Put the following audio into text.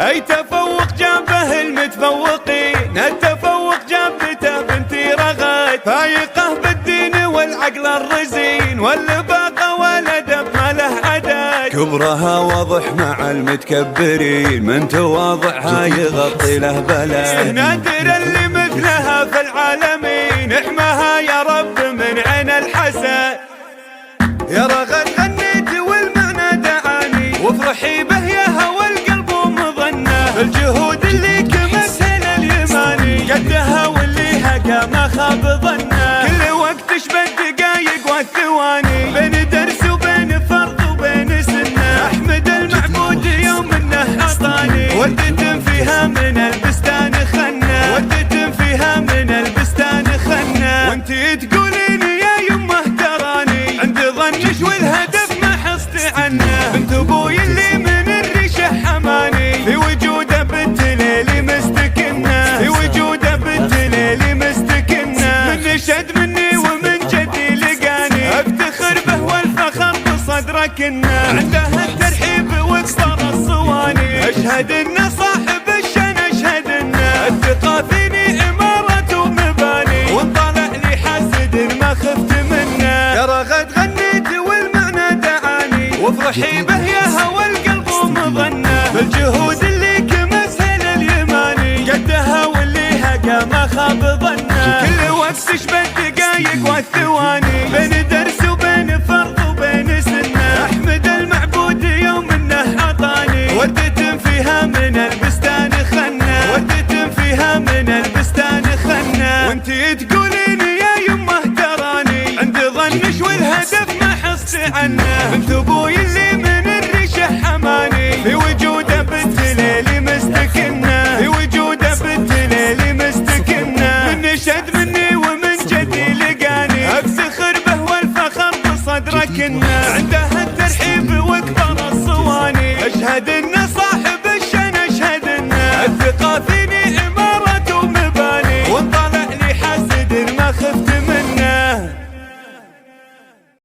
اي تفوق جابه المتفوقين، التفوق جابته بنتي رغد، فايقه بالدين والعقل الرزين، واللباقه والادب ما له عدد، كبرها واضح مع المتكبرين، من تواضعها يغطي له بلد، نادر اللي مثلها في العالمين، احماها يا رب من عين الحسد. يا رغد غنيت والمعنى دعاني، وافرحي به يا هوى القلب ومظنه، الجهود اللي كمثل اليماني، قدها واللي هقى ما خاب ظنه، كل وقت شبه الدقايق والثواني، بين درس وبين فرض وبين سنه، احمد المعبود يوم انه عطاني، وردة فيها من البستان خنه، وردة فيها من البستان خنه، وانتي تقولين يا يمه تراني، عند ظنش والهدف ما حصت عنه، بنت ابوي اللي من الريشه حماني، في وجوده بنت ليلي مستكنه، في وجوده بنت ليلي مستكنه، من نشد مني ومن جدي لقاني، افتخر به والفخر بصدرك انه، عنده الترحيب واكثر الصواني، اشهد انه صاحب الشان، اشهد انه الثقة فيني امارة ومباني، وانطلع لي حاسد ما خفت منه. يا رغد غنيت والمعنى دعاني، وافرحي به يا هوى القلب ومظنه، بالجهود اللي كمثل اليماني، قدها واللي هقى ما خاب ظنه، كل وقت شبه الدقايق والثواني، بين درس وبين فرض وبين سنه، احمد المعبود يوم انه عطاني، وردة فيها من البستان خنه، وردة فيها من البستان خنه، وانتي تقولين يا يمه تراني، عند ظنش والهدف ما حصت عنه، بنت ابوي اللي من الريشه حماني، في وجوده بنت ليلي مستكنه، في وجوده بنت ليلي مستكنه، من نشد مني ومن جدي لقاني، افتخر به والفخر بصدرك انه، عنده الترحيب واكبر الصواني، اشهد